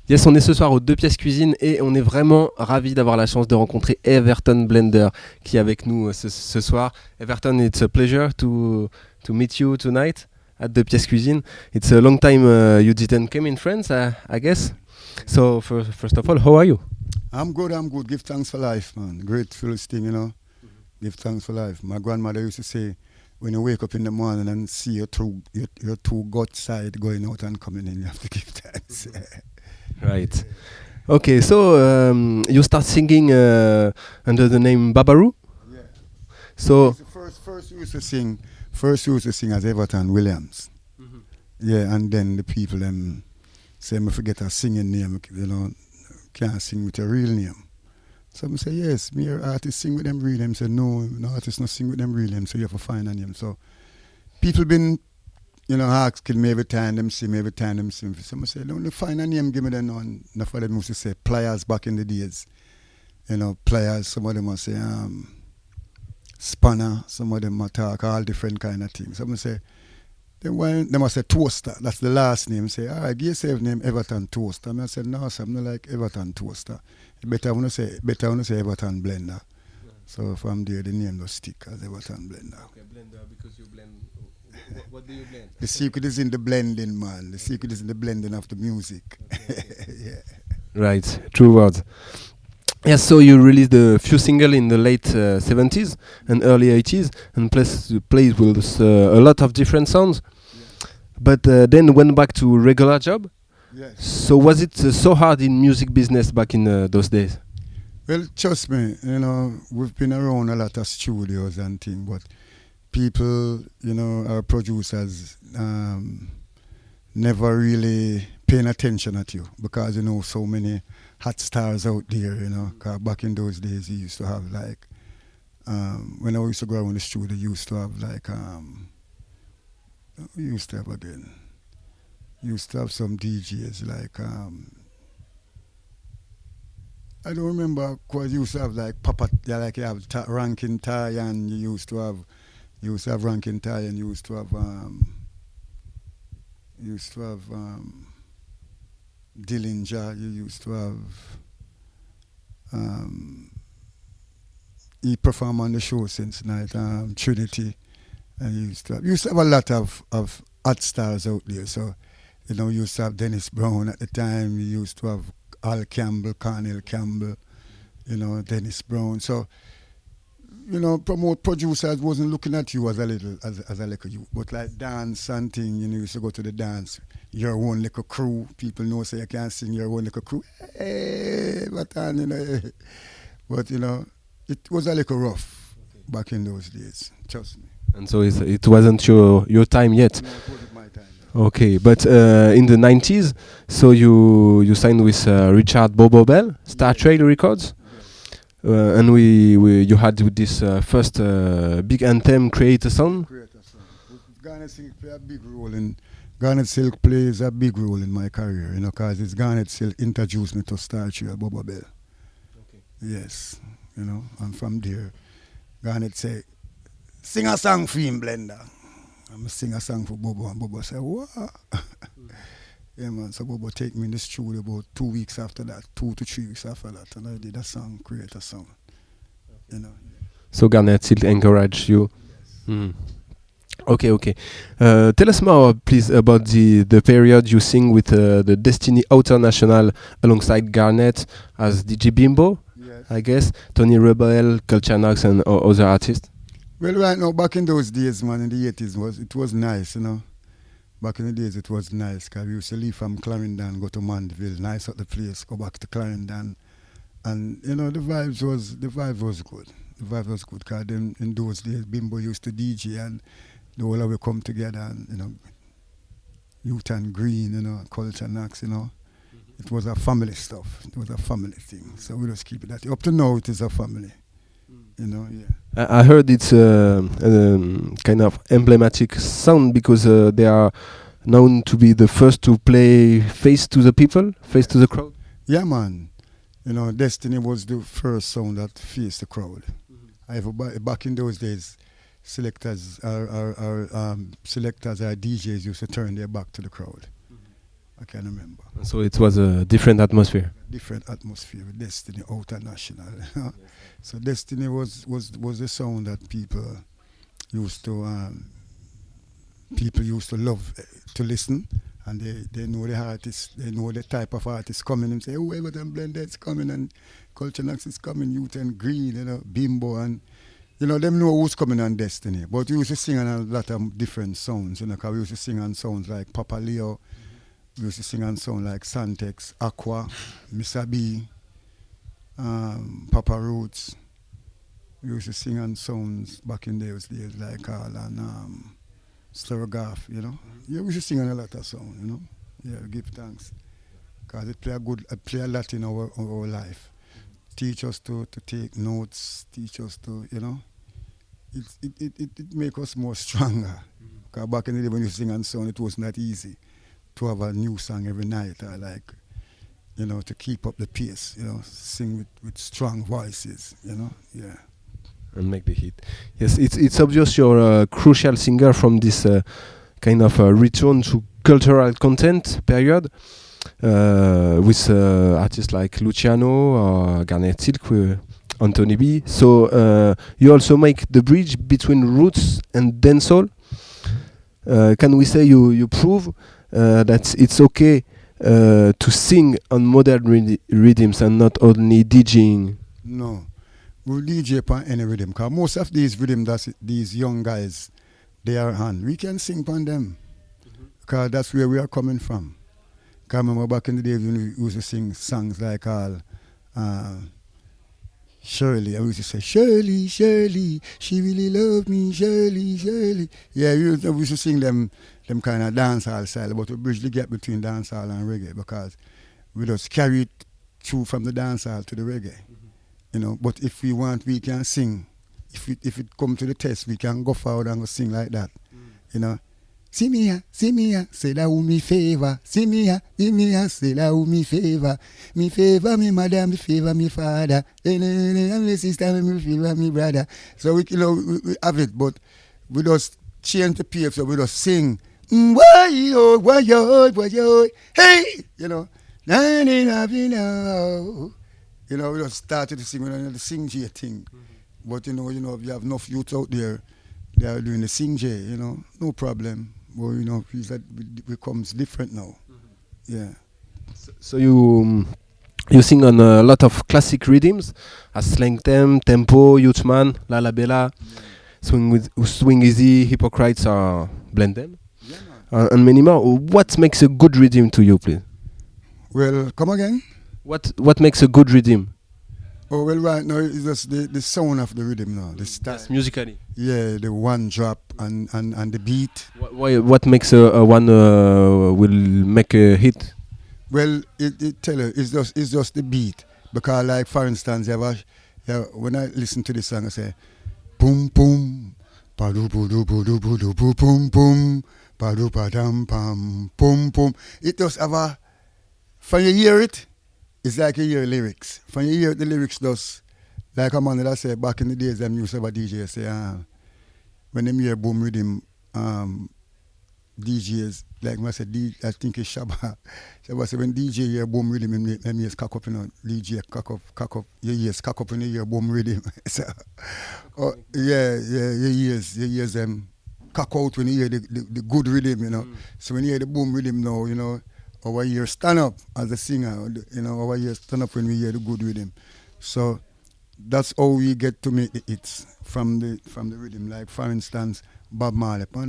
Yes, on est ce soir aux Deux Pièces Cuisine et on est vraiment ravis d'avoir la chance de rencontrer Everton Blender qui est avec nous ce soir. Everton, it's a pleasure to meet you tonight at Deux Pièces Cuisine. It's a long time you didn't come in France, I guess. So first of all, how are you? I'm good. Give thanks for life, man. Grateful thing, you know. Give thanks for life. My grandmother used to say, when you wake up in the morning and see your two gut side going out and coming in, you have to give thanks. Right. Okay, so you start singing under the name Babaru? Yeah. So First we used to sing as Everton Williams. Mm-hmm. Yeah, and then the people them say me forget a singing name, you know, can't sing with a real name. So I say, yes, me artists sing with them real name. Say, no artists not sing with them real name, so you have to find a name. So people been, you know, asking me every time them see me, So I say, no, find a name, give me the name. Enough for them used to say Pliers back in the days. You know, Pliers, some of them must say Spanner, some of them must talk all different kind of things. So I say, they must say Toaster, that's the last name. Say, all right, give yourself name Everton Toaster. And I said, no, sir, I'm not like Everton Toaster. Better when I say Everton Blender. Yeah. So from there, the name will stick as Everton Blender. Okay, Blender, because you blend. What do you blend? The secret is in the blending, man. The secret is in the blending of the music. Okay. Yeah. Right, true words. Yes, so you released a few singles in the late 70s and early 80s and played with a lot of different sounds. Yeah. But then went back to regular job. Yes. So was it so hard in music business back in those days? Well, trust me, you know, we've been around a lot of studios and things, but people, you know, our producers never really paying attention at you because, you know, so many hot stars out there, you know. Cause back in those days, you used to have like, when I used to go around the studio, you used to have like, we used to have again. Used to have some DJs like I don't remember because you used to have like Papa, like you have Rankin Ty, and you used to have Rankin Ty, and you used to have Dillinger, you used to have he performed on the show since night, Trinity, and you used to have a lot of hot stars out there. So you know, you used to have Dennis Brown at the time. You used to have Al Campbell, Cornell Campbell, you know, Dennis Brown. So, you know, producers wasn't looking at you as a little youth. But like dance and thing, you know, you used to go to the dance. Your own little crew. People know say you can't sing your own little crew. Hey, you know. But, you know, it was a little rough back in those days. Trust me. And so it wasn't your time yet. No, it wasn't my time. Okay, but in the 90s, so you signed with Richard Bobo Bell, Star Trail Records, and you had with this first big anthem, Create a Song. Garnet Silk plays a big role in my career, you know, because it's Garnet Silk introduced me to Star Trail Bobo Bell. Okay. Yes, you know, and from there, Garnet say, sing a song for him, Blender. I'm sing a song for Bobo, and Bobo say, what? Yeah, man, so Bobo take me in the studio about 2 weeks after that, 2 to 3 weeks after that, and I did a song, Create a Song. Okay. You know. Yeah. So Garnet still encouraged you? Yes. Mm. Okay. Tell us more, please, about the period you sing with the Destiny Outer National alongside Garnet as DJ Bimbo, yes. I guess, Tony Rebel, Culture Knox, and other artists. Well, right now, back in those days, man, in the 80s, it was nice, you know. Back in the days, it was nice, because we used to leave from Clarendon, go to Mandeville, nice at the place, go back to Clarendon. And, you know, the vibes was good. The vibe was good, because in those days, Bimbo used to DJ, and the whole of we come together, and, you know, Youth and Green, you know, Culture Knox, you know. It was a family stuff. It was a family thing. So we just keep it that. Up to now, it is a family. You know, yeah. I heard it's kind of emblematic sound because they are known to be the first to play face to the people, face to the crowd. Yeah, man. You know, Destiny was the first sound that faced the crowd. Back in those days, selectors, our DJs used to turn their back to the crowd. I can remember. So it was a different atmosphere. Different atmosphere with Destiny International. So Destiny was the sound that used to people used to love to listen, and they know the artist, they know the type of artist coming and say, oh, Everton Blender is coming and Culture Knox is coming, Youth and Green, Bimbo, and them know who's coming on Destiny. But we used to sing on a lot of different sounds, because we used to sing on sounds like Papa Leo, we used to sing on sounds like Santex, Aqua, Mr. B, Papa Roots. We used to sing on sounds back in those days like all and Sturgaff, Yeah, we used to sing on a lot of sounds, Yeah, give thanks. Because it play a lot in our life. Teach us to take notes, teach us to, it make us more stronger. Because back in the day when you sing on sound, it was not easy to have a new song every night, or like, to keep up the pace, sing with strong voices, yeah. And make the hit. Yes, it's obvious you're a crucial singer from this kind of return to cultural content period with artists like Luciano or Garnet Silk, Anthony B. So you also make the bridge between roots and dancehall. Can we say you prove that it's okay to sing on modern rhythms and not only DJing? No. We DJ upon any rhythm, because most of these rhythms that these young guys they are on, we can sing upon them, because that's where we are coming from. Because I remember back in the days when we used to sing songs like Shirley, I used to say, Shirley, Shirley, she really loved me, Shirley, Shirley. Yeah, we used to sing them kind of dancehall style, but we bridge the gap between dancehall and reggae, because we just carry it through from the dancehall to the reggae. But if we want, we can sing. If it come to the test, we can go forward and go sing like that. See me here, say that who me favor. See me here, say that who me favor. Me favor me mother, me favor me father. And my sister, me favor me brother. So we have it, but we just change the pace, so we just sing. Why yo, hey, we just started to sing the sing J thing. But if you have enough youth out there, they are doing the sing J, no problem. But it becomes different now. Yeah. So you sing on a lot of classic rhythms, as Slang Tempo, Youthman, La La Bella, Swing Easy, Hypocrites, or Blend Them, and many more. What makes a good rhythm to you, please? Well, come again? What makes a good rhythm? Oh, well, right now it's just the sound of the rhythm now, the style. Yes, musically. Yeah, the one drop and the beat. What makes a one will make a hit? Well, it tell you, it's just the beat. Because like for instance, when I listen to this song, I say, boom boom, padu pudu pudu pudu boom boom, padu padam pam, boom boom. It just have a, when you hear it, it's like you hear lyrics. When you hear the lyrics, just like a man that I say back in the days, them used to have a DJ say, when them hear boom rhythm, DJs, like I said, I think it's Shabba. Shabba said when DJ hear boom rhythm, them ears cock up, DJ cock up, your ears cock up and you hear boom rhythm. So, your ears them cock out when you hear the good rhythm, So when you hear the boom rhythm now, our ears stand up as a singer, our ears stand up when we hear the good rhythm. So that's how we get to make the hits from the rhythm. Like for instance, Bob Marley, putu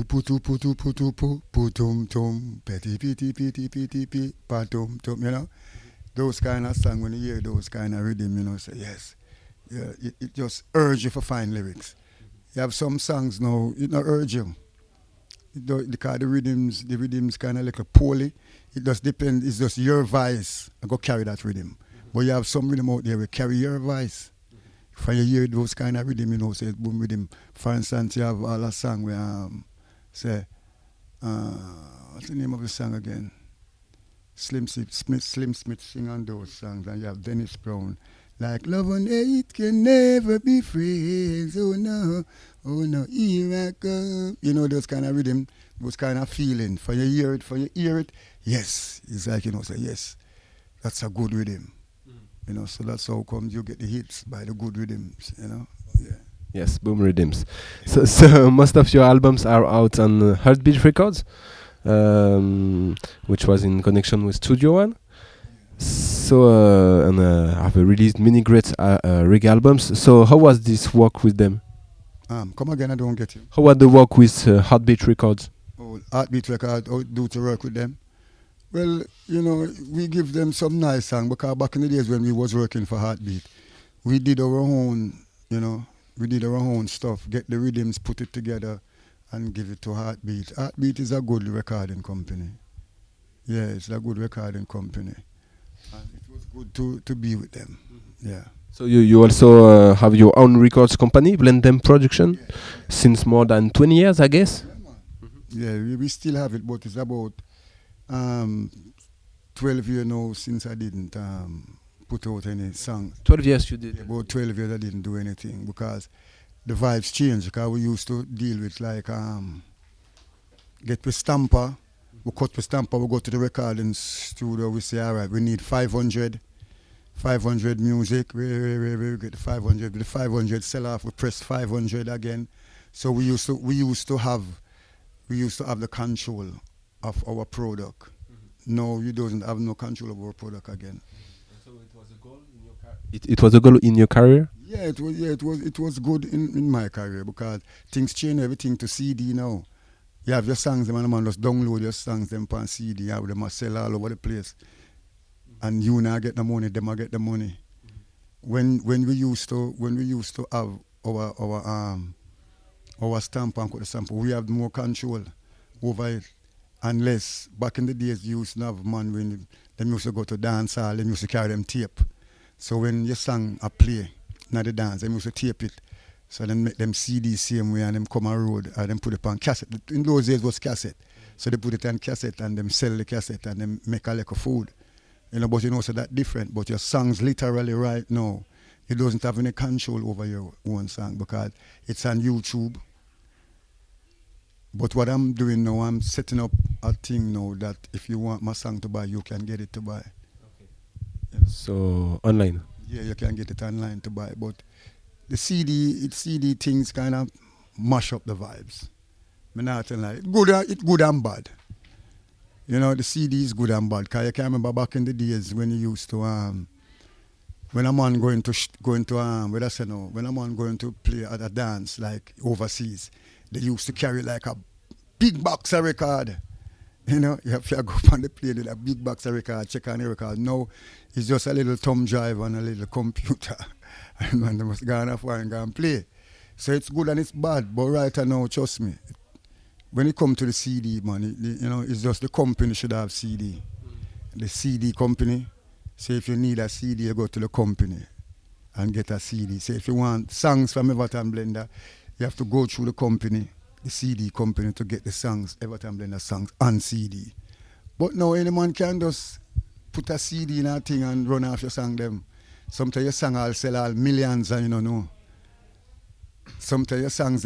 putu putu putu pu putum tum peti piti piti piti pi patum tum. Those kind of songs, when you hear those kind of rhythm, say yes, yeah, it just urge you to find lyrics. You have some songs now, it not urge you. Because the rhythms kind of like a poorly. It just depends. It's just your voice. I go carry that rhythm. But you have some rhythm out there will carry your voice. If you hear those kind of rhythm, say boom rhythm. For instance, you have all a song where say what's the name of the song again? Slim Smith sing on those songs, and you have Dennis Brown. Like love and hate can never be friends. Oh no, here I come. You know those kind of rhythm, those kind of feeling. For you hear it, yes. It's like, say yes, that's a good rhythm. So that's how come you get the hits by the good rhythms. Yeah. Yes, boom rhythms. So most of your albums are out on Heartbeat Records, which was in connection with Studio One. So and have released many great reggae albums. So how was this work with them? Come again, I don't get you. How was the work with Heartbeat Records? Oh, Heartbeat Record, how do to work with them? Well, we give them some nice song because back in the days when we was working for Heartbeat, we did our own, we did our own stuff, get the rhythms, put it together, and give it to Heartbeat. Heartbeat is a good recording company. Yeah, it's a good recording company. And it was good to be with them. Yeah. So you also have your own records company, Blendem Production, since more than 20 years, I guess? Yeah, we still have it, but it's about 12 years now since I didn't put out any song. 12 years you did? About 12 years I didn't do anything because the vibes changed. Because we used to deal with like, get with stamper, we cut with stamper, we go to the recording studio, we say, all right, we need 500 music, we get the 500, with the 500 sell off, we press 500 again. So we used to have the control of our product. No, you don't have no control of our product again. So it was a goal in your career? It was a goal in your career? Yeah, it was good in my career because things change everything to CD now. You have your songs, the man just download your songs them on CD, you have them sell all over the place. And you now get the money, them I get the money. When we used to have our stamp and cut the sample, we have more control over it. Unless back in the days you used to have man when them used to go to dance hall, them used to carry them tape. So when your song a play, not the dance, them used to tape it. So then make them CD same way and them come on road and them put it on cassette. In those days it was cassette. So they put it on cassette and them sell the cassette and them make a like a food. But so that's different. But your songs literally right now, you doesn't have any control over your own song because it's on YouTube. But what I'm doing now, I'm setting up a thing now that if you want my song to buy, you can get it to buy. Okay. So online? Yeah, you can get it online to buy. But the CD things kind of mash up the vibes. I'm not telling you, it's good and bad. The CD is good and bad. Because you can remember back in the days when you used to when a man going to play at a dance like overseas, they used to carry like a big box of record. You have to go up on the plane with a big box of record, check on the record. Now it's just a little thumb drive and a little computer. And man, they must go on and go and play. So it's good and it's bad, but right now, trust me, when it comes to the CD, man, it's just the company should have CD. The CD company. So if you need a CD, you go to the company and get a CD. So if you want songs from Everton Blender, you have to go through the company, the CD company, to get the songs, Everton Blender songs, on CD. But now any man can just put a CD in a thing and run off your song them. Sometimes your song will sell all millions and you don't know. Sometimes your songs,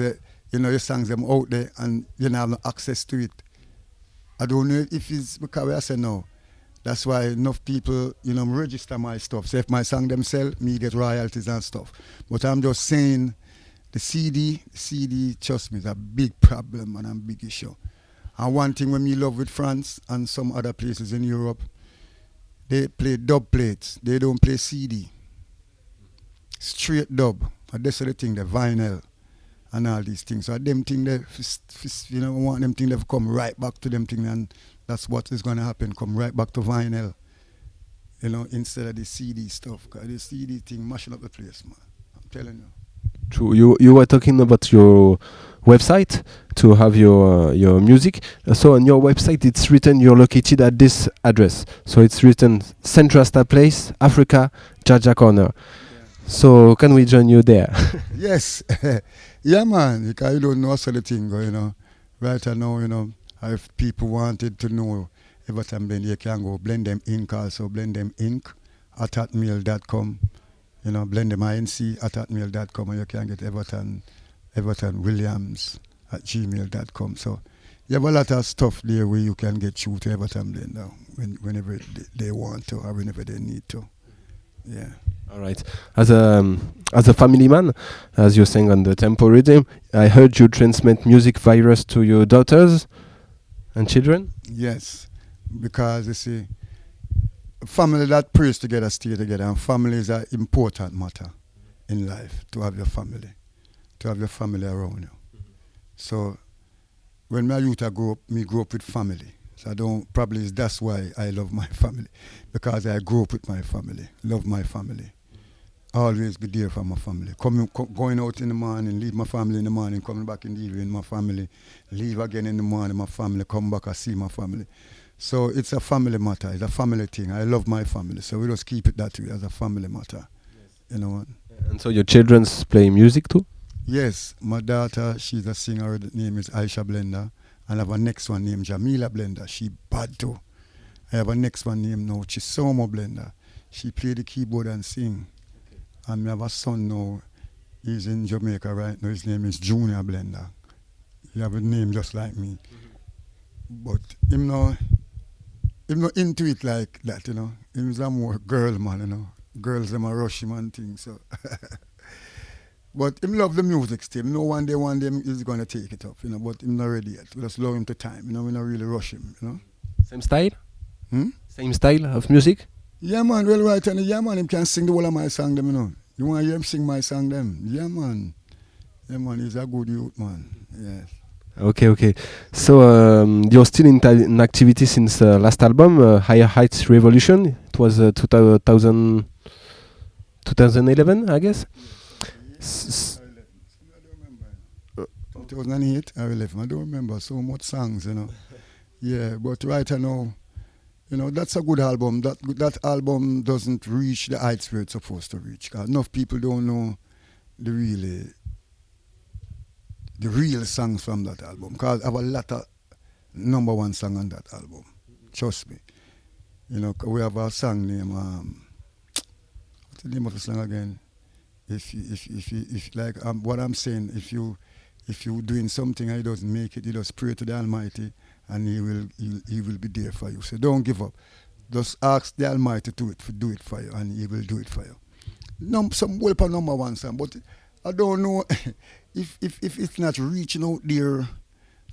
your songs them out there and you don't have no access to it. I don't know if it's because I say no. That's why enough people, register my stuff. So if my song them sell, me get royalties and stuff. But I'm just saying, the CD, trust me, is a big problem and a big issue. And one thing when me love with France and some other places in Europe, they play dub plates. They don't play CD. Straight dub. And that's the thing, the vinyl and all these things. So them thing they, want them thing to come right back to them thing, and that's what is going to happen. Come right back to vinyl, instead of the CD stuff. Because the CD thing mashing up the place, man. I'm telling you. True. You were talking about your website to have your music. So on your website, it's written you're located at this address. So it's written Central Star Place, Africa, Jaja Corner. So can we join you there? Yes. Yeah, man. Because you don't know what's the thing, Right now, if people wanted to know Everton Blend, you can go Blend Them Inc. also, Blend Them Inc. @hotmail.com. You know, blendem@hotmail.com, or you can get Everton Williams at gmail.com. So you have a lot of stuff there where you can get through to Everton Blender whenever they want to or whenever they need to. Yeah. All right. As a family man, as you're saying on the tempo rhythm, I heard you transmit music virus to your daughters and children. Yes, because you see, family that prays together stay together, and family is an important matter in life. To have your family around you. So when my youth grew up, me grew up with family. So I don't probably that's why I love my family, because I grew up with my family, love my family. Always be there for my family. Going out in the morning, leave my family in the morning, coming back in the evening, my family, leave again in the morning, my family, come back and see my family. So it's a family matter, it's a family thing. I love my family, so we just keep it that way as a family matter. Yes. You know what? And so your children's play music too? Yes, my daughter, she's a singer, her name is Aisha Blender, and I have a next one named Jamila Blender, she bad too. I have a next one named now Chisomo Blender, she play the keyboard and sing. And I have a son now, he's in Jamaica right now, his name is Junior Blender. He have a name just like me. But him not into it like that, you know. He's a more girl man, you know. Girls them a rush him and things, so. But him love the music still. No one day he's gonna take it up, you know, but him not ready yet. We just allow him to time, you know, we not really rush him, you know. Same style? Same style of music? Yeah man, well right, and yeah man, him can sing the whole of my song them, you know. You want to hear him sing my song them? Yeah man. Yeah man, he's a good youth man. Yes. Okay. So you're still in activity since last album, Higher Heights Revolution. It was 2011, I guess. I don't remember. 2008 or 11. I don't remember so much songs, you know. Yeah, but right now, you know, that's a good album. That album doesn't reach the heights where it's supposed to reach. Cause enough people don't know the real songs from that album. Because I have a lot of number one song on that album. Trust me. You know, we have a song named what's the name of the song again? If like what I'm saying, if you doing something and he doesn't make it, you just pray to the Almighty and he will be there for you. So don't give up. Just ask the Almighty to do it for you, and he will do it for you. Some well for number one song, but I don't know if it's not reaching out there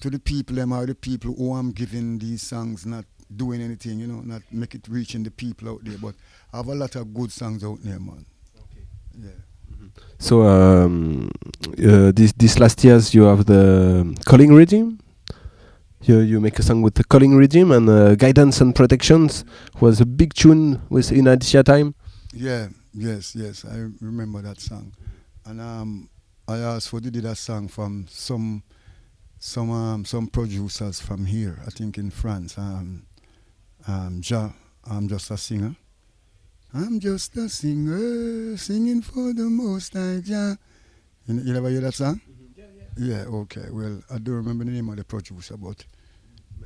to the people or the people who I'm giving these songs, not doing anything, you know, not make it reaching the people out there. But I have a lot of good songs out there, man. Okay. Yeah. So this last years you have the calling regime. You make a song with the calling regime, and Guidance and Protections was a big tune with in Adia time. Yeah, yes, I remember that song, and I also did a song from some producers from here, I think in France. I'm just a singer. I'm just a singer, singing for the Most High Jah. You ever hear that song? Mm-hmm. Yeah, okay. Well, I don't remember the name of the producer, but...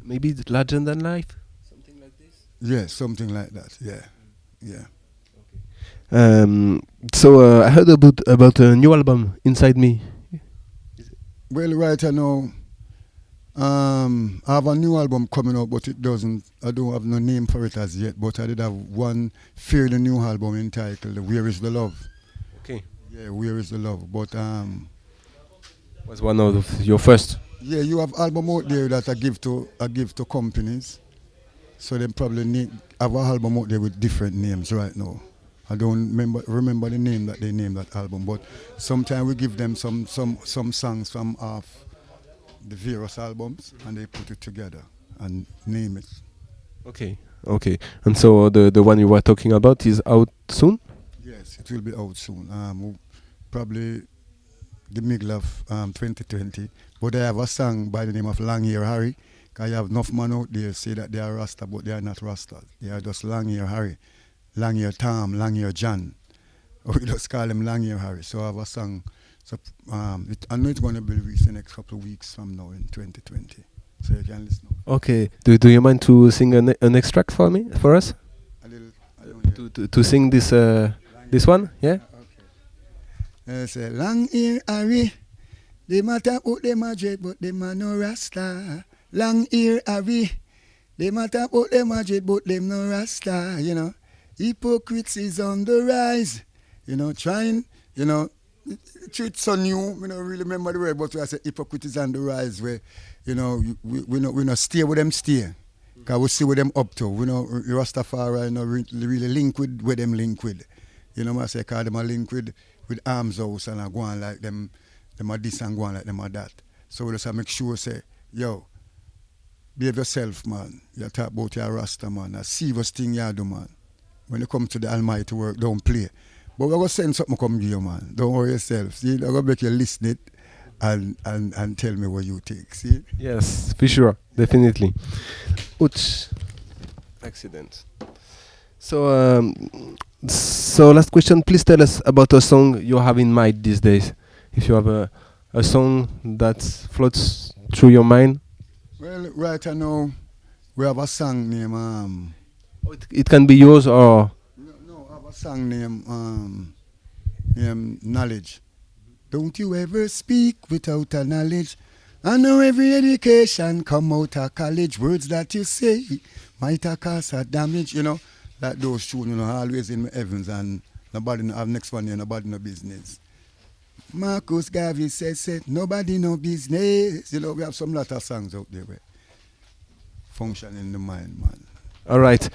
Maybe the Legend and Life? Something like this? Yeah, something like that, yeah. Okay. So I heard about a new album, Inside Me. Well, right now, I have a new album coming out, but I don't have no name for it as yet, but I did have one fairly new album entitled Where Is the Love? Okay. Yeah, Where Is the Love? But was one of your first? Yeah, you have album out there that I give to companies, so they probably have an album out there with different names right now. I don't remember the name that they named that album, but sometimes we give them some songs from off the various albums, and they put it together and name it. Okay. And so the one you were talking about is out soon? Yes, it will be out soon. Probably the middle of 2020. But I have a song by the name of Long Hair Harry. Because I have enough man out there say that they are Rasta, but they are not Rasta. They are just Long Hair Harry, Long Hair Tom, Long Hair John. We just call them Long Hair Harry. So I have a song. So I know it's going to be released in the next couple of weeks from now in 2020. So you can listen. Okay. Do you mind to sing an extract for us? A little. To sing this one? Yeah. Say, long ear Harry. They matter about them a dread, but them a no rasta. Long ear Harry. They matter about them a dread, but them no rasta. You know, hypocrisy is on the rise. You know, trying, you know, it's so new. We don't really remember the word, but we say hypocrisy is on the rise. Where, you know, we not stay with them stay. Because we see what them up to. We know Rastafari no really link with where them link with. You know what I say? Because them a link with Arms House and a go on like them a this and go on like them a that. So we just make sure say, yo, behave yourself, man. You talk about your Rasta, man. A serious thing you do, man. When you come to the Almighty work, don't play. But we're going to send something come give you, man. Don't worry yourself. See, I'm going to make you listen it and tell me what you think. See? Yes, for sure. Definitely. Ouch. Accident. So last question. Please tell us about a song you have in mind these days. If you have a song that floats through your mind. Well, right now, we have a song named... it can be yours or... No, I have a song named Knowledge. Don't you ever speak without a knowledge. I know every education come out of college. Words that you say might cause a damage, you know. Like those tunes, you know, always in my heavens and nobody no have next one here, nobody no business. Marcus Garvey said, nobody no business. You know, we have some lot of songs out there where function in the mind, man. All right.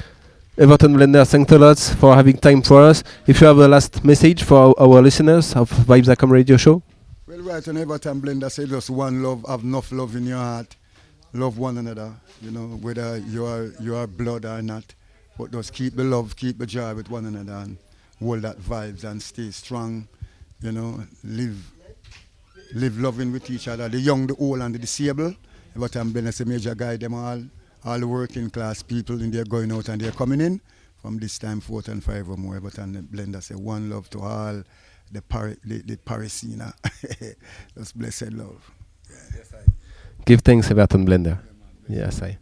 Everton Blender, thanks a lot for having time for us. If you have a last message for our listeners of Vibes.com radio show. Well, right on Everton Blender say just one love, have enough love in your heart. Love one another, you know, whether you are blood or not. But just keep the love, keep the joy with one another and hold that vibes and stay strong, you know, live loving with each other. The young, the old and the disabled. Everton Blender say major guide them all the working class people in there going out and they're coming in. From this time forth and forevermore. Everton Blender say one love to all the Parisina. Just blessed love. Yeah. Yes, give thanks, Everton Blender. Yes, I.